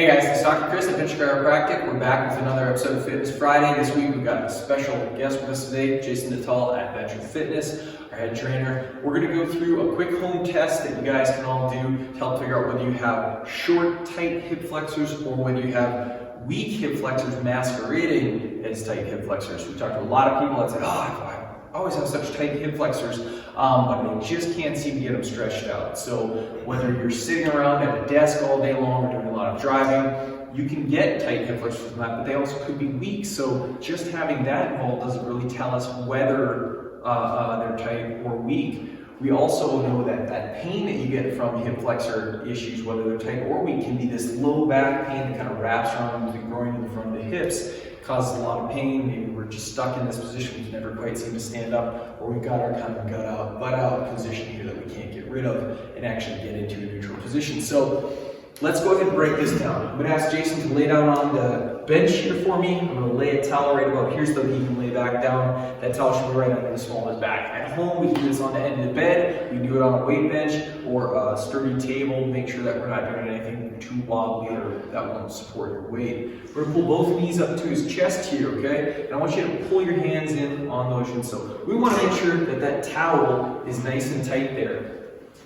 Hey guys, it's Dr. Chris at Bench Chiropractic. We're back with another episode of Fitness Friday. This week we've got a special guest with us today, Jason Natal at Bench Fitness, our head trainer. We're going to go through a quick home test that you guys can all do to help figure out whether you have short, tight hip flexors or whether you have weak hip flexors masquerading as tight hip flexors. We talked to a lot of people that say, I always have such tight hip flexors, but they just can't seem to get them stretched out. So whether you're sitting around at a desk all day long or doing a lot of driving, you can get tight hip flexors from that, but they also could be weak. So just having that involved doesn't really tell us whether they're tight or weak. We also know that that pain that you get from hip flexor issues, whether they're tight or weak, can be this low back pain that kind of wraps around the groin in the front of the hips. Causes a lot of pain. Maybe we're just stuck in this position, we can never quite seem to stand up, or we've got our kind of butt out position here that we can't get rid of and actually get into a neutral position. So let's go ahead and break this down. I'm going to ask Jason to lay down on the bench here for me. I'm going to lay a towel right about here so that he can lay back down. That towel should be right under the small of his back. At home, we can do this on the end of the bed. We can do it on a weight bench or a sturdy table. Make sure that we're not doing anything too wobbly or that won't support your weight. We're going to pull both knees up to his chest here, okay? And I want you to pull your hands in on those shins. So we want to make sure that that towel is nice and tight there.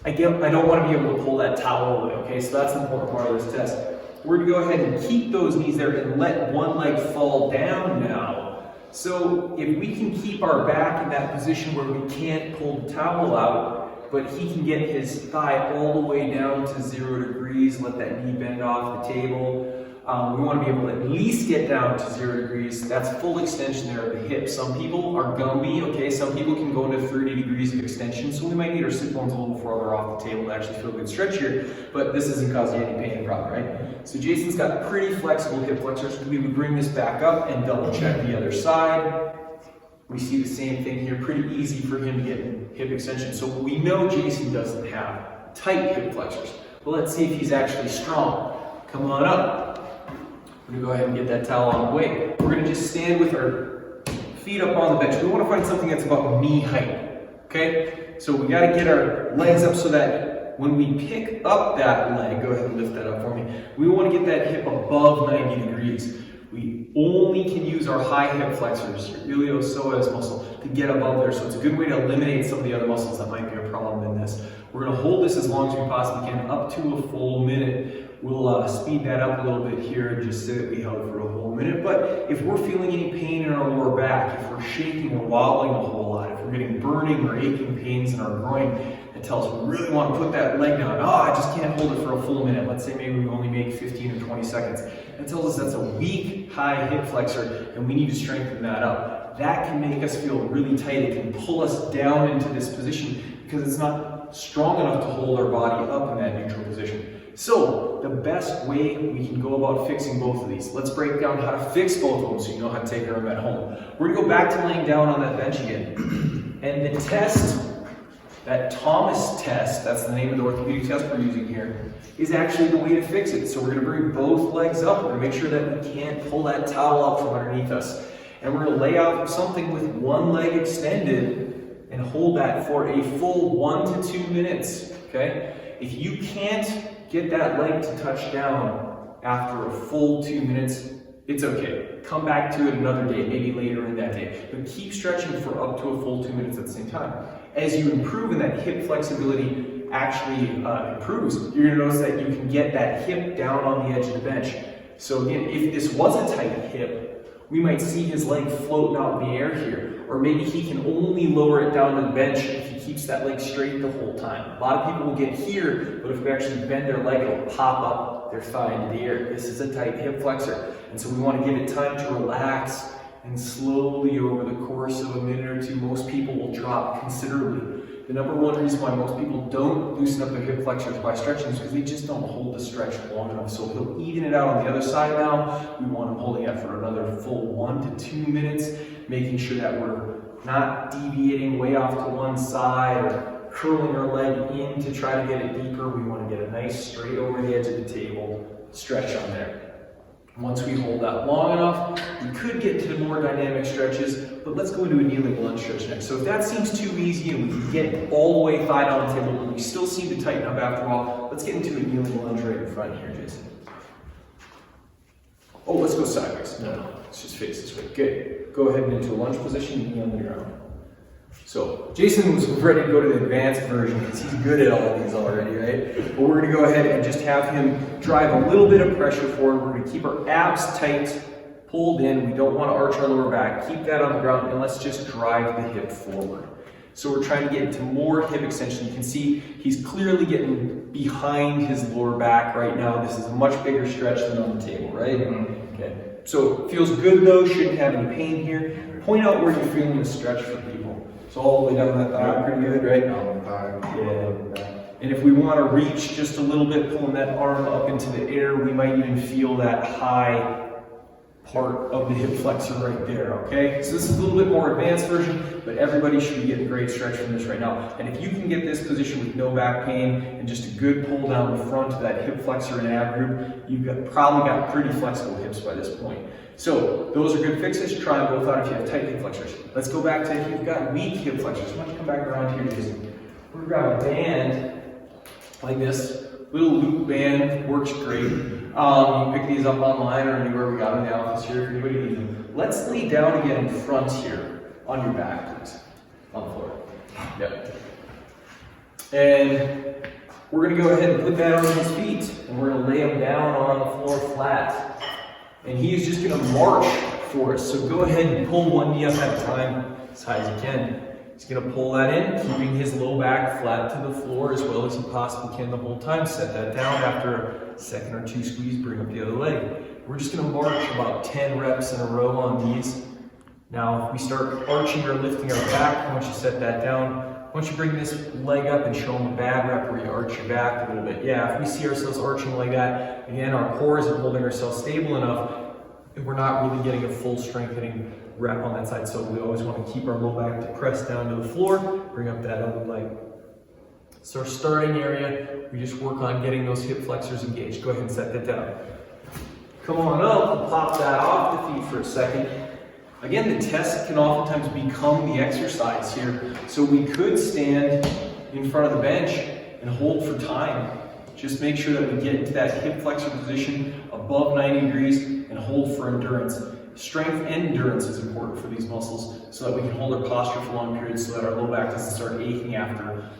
I don't want to be able to pull that towel away, okay? So that's an important part of this test. We're going to go ahead and keep those knees there and let one leg fall down now. So if we can keep our back in that position where we can't pull the towel out, but he can get his thigh all the way down to 0 degrees, let that knee bend off the table. We want to be able to at least get down to 0 degrees. That's full extension there of the hip. Some people are gumby, okay? Some people can go into 30 degrees of extension, so we might need our sit bones a little further off the table to actually feel a good stretch here, but this isn't causing any pain and problem, right? So Jason's got pretty flexible hip flexors. We would bring this back up and double check the other side. We see the same thing here, pretty easy for him to get in hip extension. So we know Jason doesn't have tight hip flexors, but let's see if he's actually strong. Come on up. We're going to go ahead and get that towel on the way. We're going to just stand with our feet up on the bench. We want to find something that's about knee height, okay? So we got to get our legs up so that when we pick up that leg, go ahead and lift that up for me. We want to get that hip above 90 degrees. We only can use our high hip flexors, your iliopsoas muscle, to get above there. So it's a good way to eliminate some of the other muscles that might be a problem in this. We're going to hold this as long as we possibly can, up to a full minute. We'll speed that up a little bit here and just say that we held for a whole minute. But if we're feeling any pain in our lower back, if we're shaking or wobbling a whole lot, if we're getting burning or aching pains in our groin, that tells us we really want to put that leg down. I just can't hold it for a full minute. Let's say maybe we only make 15 or 20 seconds. That tells us that's a weak, high hip flexor, and we need to strengthen that up. That can make us feel really tight. It can pull us down into this position because it's not strong enough to hold our body up in that neutral position. So the best way we can go about fixing both of these, let's break down how to fix both of them so you know how to take care of them at home. We're going to go back to laying down on that bench again. And the test, that Thomas test, that's the name of the orthopedic test we're using here, is actually the way to fix it. So we're going to bring both legs up. We're going to make sure that we can't pull that towel out from underneath us. And we're going to lay out something with one leg extended and hold that for a full 1 to 2 minutes, okay? If you can't get that leg to touch down after a full 2 minutes, it's okay. Come back to it another day, maybe later in that day. But keep stretching for up to a full 2 minutes at the same time. As you improve and that hip flexibility actually improves, you're going to notice that you can get that hip down on the edge of the bench. So again, if this was a tight hip, we might see his leg floating out in the air here. Or maybe he can only lower it down to the bench if he keeps that leg straight the whole time. A lot of people will get here, but if we actually bend their leg, it'll pop up their thigh into the air. This is a tight hip flexor. And so we want to give it time to relax, and slowly over the course of a minute or two, most people will drop considerably. The number one reason why most people don't loosen up their hip flexors by stretching is because they just don't hold the stretch long enough. So he'll even it out on the other side now. We want him holding it for another full 1 to 2 minutes, making sure that we're not deviating way off to one side or curling our leg in to try to get it deeper. We want to get a nice straight over the edge of the table stretch on there. Once we hold that long enough, we could get to the more dynamic stretches, but let's go into a kneeling lunge stretch next. So if that seems too easy and we can get all the way thigh down the table, but we still seem to tighten up after all, let's get into a kneeling lunge right in front here, Jason. Oh, let's go sideways. No, let's just face this way. Good. Go ahead and into a lunge position, knee on the ground. So Jason was ready to go to the advanced version because he's good at all of these already, right? But we're going to go ahead and just have him drive a little bit of pressure forward. We're going to keep our abs tight, pulled in. We don't want to arch our lower back. Keep that on the ground, and let's just drive the hip forward. So we're trying to get into more hip extension. You can see he's clearly getting behind his lower back right now. This is a much bigger stretch than on the table, right? Okay. So it feels good though, shouldn't have any pain here. Point out where you're feeling the stretch for people. So all the way down that thigh, pretty good, right? Yeah. And if we want to reach just a little bit, pulling that arm up into the air, we might even feel that high part of the hip flexor right there, okay? So this is a little bit more advanced version, but everybody should be getting great stretch from this right now. And if you can get this position with no back pain and just a good pull down the front of that hip flexor and ab group, you've probably got pretty flexible hips by this point. So those are good fixes. Try them both out if you have tight hip flexors. Let's go back to if you've got weak hip flexors. Why don't you come back around here, Jason? We're gonna grab a band like this. Little loop band works great. You can pick these up online or anywhere we got them in the office here if anybody needs them. Let's lay down again in front here on your back, please. On the floor. Yep. And we're going to go ahead and put that on his feet, and we're going to lay him down on the floor flat. And he is just going to march for us. So go ahead and pull one knee up at a time as high as you can. He's going to pull that in, keeping his low back flat to the floor as well as he possibly can the whole time. Set that down after a second or two squeeze, bring up the other leg. We're just going to march about 10 reps in a row on these. Now, if we start arching or lifting our back, once you set that down, once you bring this leg up and show them a bad rep where you arch your back a little bit. Yeah, if we see ourselves arching like that, again, our core isn't holding ourselves stable enough, and we're not really getting a full strengthening rep on that side. So we always want to keep our low back depressed down to the floor, bring up that other leg. So our starting area, we just work on getting those hip flexors engaged. Go ahead and set that down. Come on up and pop that off the feet for a second. Again, the test can oftentimes become the exercise here. So we could stand in front of the bench and hold for time. Just make sure that we get into that hip flexor position above 90 degrees and hold for endurance. Strength and endurance is important for these muscles so that we can hold our posture for long periods so that our low back doesn't start aching after,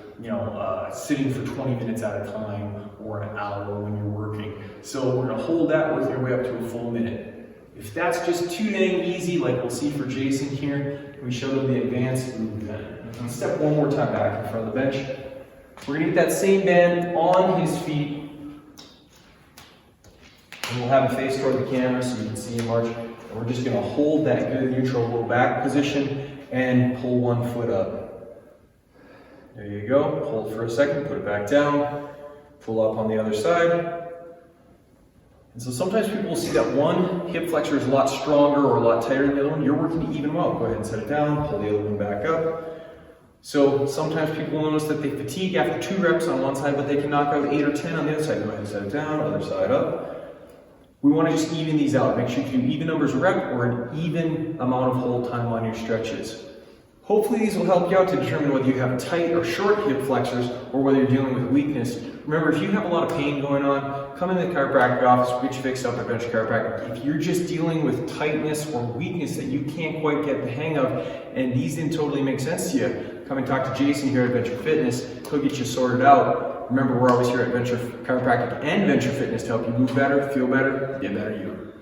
sitting for 20 minutes at a time or an hour when you're working. So we're gonna hold that, work your way up to a full minute. If that's just too dang easy, like we'll see for Jason here, we show them the advanced move then. Step one more time back in front of the bench. We're gonna get that same band on his feet. And we'll have him face toward the camera so you can see him march. And we're just gonna hold that good neutral low back position and pull one foot up. There you go, hold for a second, put it back down, pull up on the other side. And so sometimes people will see that one hip flexor is a lot stronger or a lot tighter than the other one. You're working to even them out. Go ahead and set it down, pull the other one back up. So sometimes people will notice that they fatigue after 2 reps on one side, but they can knock out 8 or 10 on the other side. Go ahead and set it down, other side up. We want to just even these out. Make sure you do even numbers of rep or an even amount of hold time on your stretches. Hopefully these will help you out to determine whether you have tight or short hip flexors or whether you're dealing with weakness. Remember, if you have a lot of pain going on, come in the chiropractic office, get you fixed up at Venture Chiropractic. If you're just dealing with tightness or weakness that you can't quite get the hang of, and these didn't totally make sense to you, come and talk to Jason here at Venture Fitness. He'll get you sorted out. Remember, we're always here at Venture Chiropractic and Venture Fitness to help you move better, feel better, get better you.